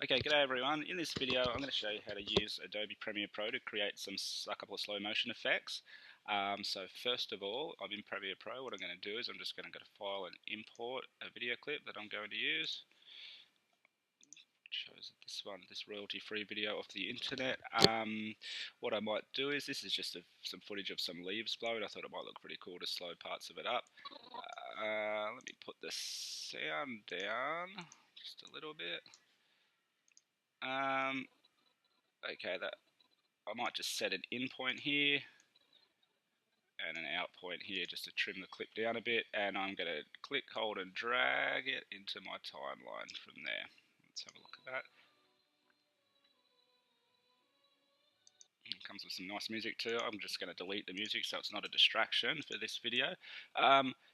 Okay, g'day everyone. In this video I'm going to show you how to use Adobe Premiere Pro to create a couple of slow motion effects. So first of all, I'm in Premiere Pro. What I'm going to do is I'm just going to go to File and import a video clip that I'm going to use. It shows this royalty-free video off the internet. What I might do is, this is just some footage of some leaves blowing. I thought it might look pretty cool to slow parts of it up. Let me put the sound down just a little bit. Okay, that I might just set an in point here and an out point here just to trim the clip down a bit, and I'm going to click, hold and drag it into my timeline from there. Let's have a look at that. It comes with some nice music too. I'm just going to delete the music so it's not a distraction for this video.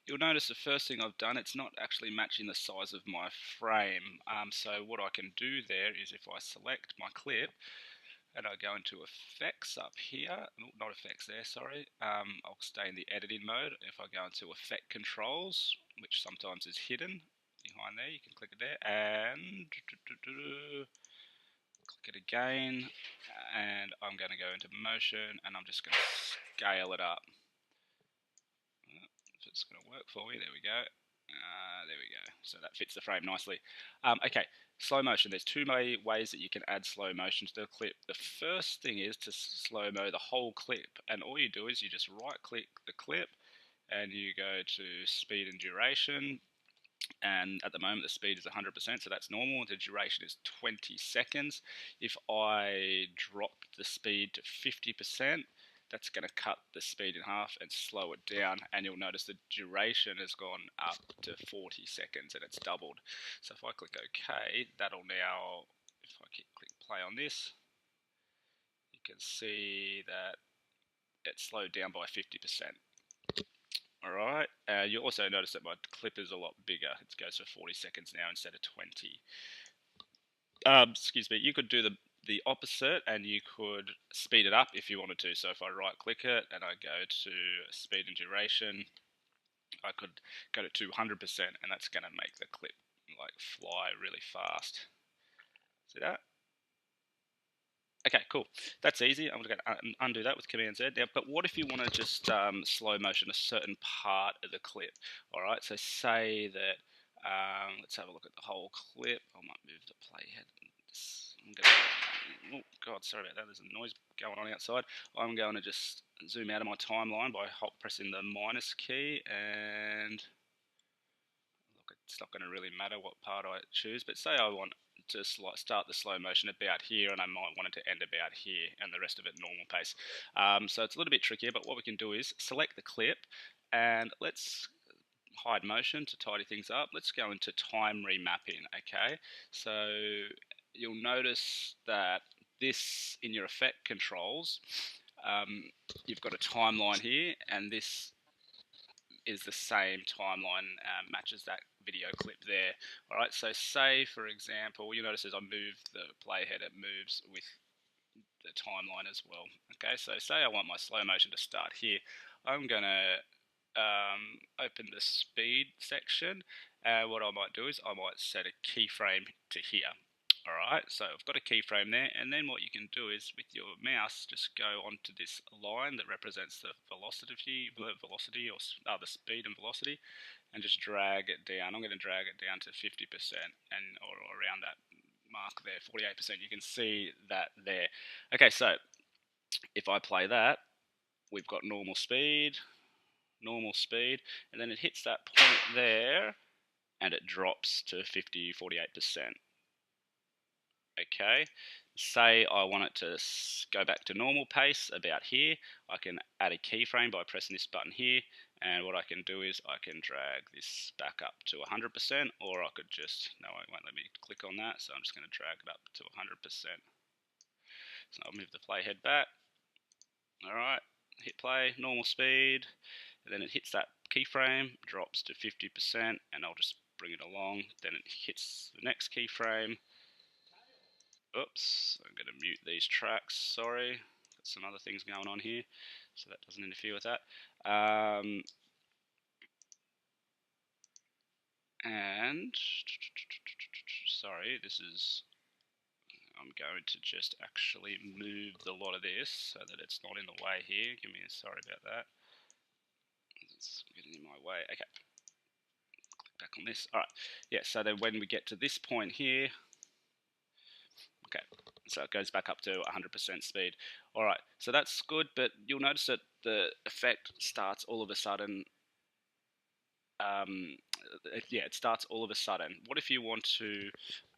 You'll notice the first thing I've done, it's not actually matching the size of my frame. So what I can do there is, if I select my clip and I go into effects up here, not effects there, sorry, I'll stay in the editing mode. If I go into effect controls, which sometimes is hidden behind there, you can click it there and click it again, and I'm going to go into motion and I'm just going to scale it up. If it's going to work for me, there we go. There we go. So that fits the frame nicely. Okay, slow motion. There's two ways that you can add slow motion to the clip. The first thing is to slow-mo the whole clip, and all you do is you just right-click the clip and you go to speed and duration. And at the moment the speed is 100%, so that's normal. The duration is 20 seconds. If I drop the speed to 50%, that's going to cut the speed in half and slow it down, and you'll notice the duration has gone up to 40 seconds and it's doubled. So if I click OK, that'll now, if I click play on this, you can see that it's slowed down by 50%. Alright, you'll also notice that my clip is a lot bigger. It goes for 40 seconds now instead of 20. Excuse me, you could do the opposite and you could speed it up if you wanted to. So if I right click it and I go to speed and duration, I could go to 200%, and that's going to make the clip like fly really fast. See that? Okay, cool. That's easy. I'm going to undo that with Command Z now. But what if you want to just slow motion a certain part of the clip? All right, so say that, let's have a look at the whole clip. I might move the playhead. Oh, God, sorry about that. There's a noise going on outside. I'm going to just zoom out of my timeline by pressing the minus key, and look, it's not going to really matter what part I choose, but say I want to start the slow motion about here, and I might want it to end about here, and the rest of it normal pace. So it's a little bit trickier, but what we can do is select the clip, and let's hide motion to tidy things up. Let's go into time remapping, okay? So you'll notice that this, in your effect controls, you've got a timeline here, and this is the same timeline, matches that video clip there. Alright, so say for example, you notice as I move the playhead, it moves with the timeline as well. Okay, so say I want my slow motion to start here. I'm going to open the speed section, and what I might do is I might set a keyframe to here. Alright, so I've got a keyframe there, and then what you can do is with your mouse just go onto this line that represents the velocity or the speed and velocity, and just drag it down. I'm going to drag it down to 50% or around that mark there, 48%. You can see that there. Okay, so if I play that, we've got normal speed, and then it hits that point there and it drops to 48%. Okay, say I want it to go back to normal pace about here, I can add a keyframe by pressing this button here, and what I can do is I can drag this back up to 100%, or I could just, no, it won't let me click on that, so I'm just going to drag it up to 100%. So I'll move the playhead back. Alright, hit play, normal speed, and then it hits that keyframe, drops to 50%, and I'll just bring it along, then it hits the next keyframe. Oops, I'm going to mute these tracks, sorry, got some other things going on here, so that doesn't interfere with that. And, sorry, this is going to just actually move a lot of this so that it's not in the way here. Sorry about that. It's getting in my way. Okay. Click back on this. All right. Yeah, so then when we get to this point here, okay, so it goes back up to 100% speed. All right, so that's good, but you'll notice that the effect starts all of a sudden. It starts all of a sudden. What if you want to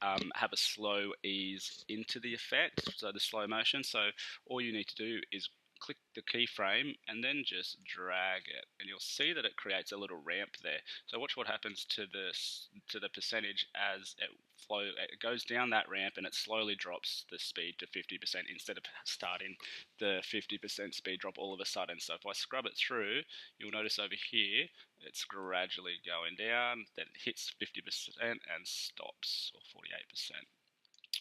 have a slow ease into the effect, so the slow motion? So all you need to do is click the keyframe and then just drag it, and you'll see that it creates a little ramp there. So watch what happens to the percentage as it goes down that ramp, and it slowly drops the speed to 50% instead of starting the 50% speed drop all of a sudden. So if I scrub it through, you'll notice over here it's gradually going down, then it hits 50% and stops, or 48%.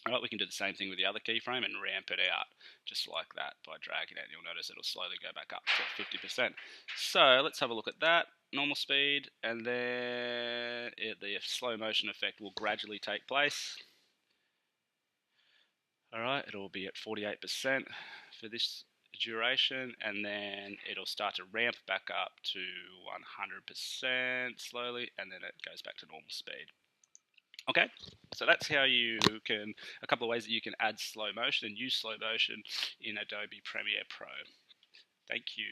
Alright, we can do the same thing with the other keyframe and ramp it out, just like that, by dragging it. You'll notice it'll slowly go back up to 50%. So let's have a look at that. Normal speed, and then the slow motion effect will gradually take place. Alright, it'll be at 48% for this duration, and then it'll start to ramp back up to 100% slowly, and then it goes back to normal speed. Okay, so that's how you can, a couple of ways that you can add slow motion and use slow motion in Adobe Premiere Pro. Thank you.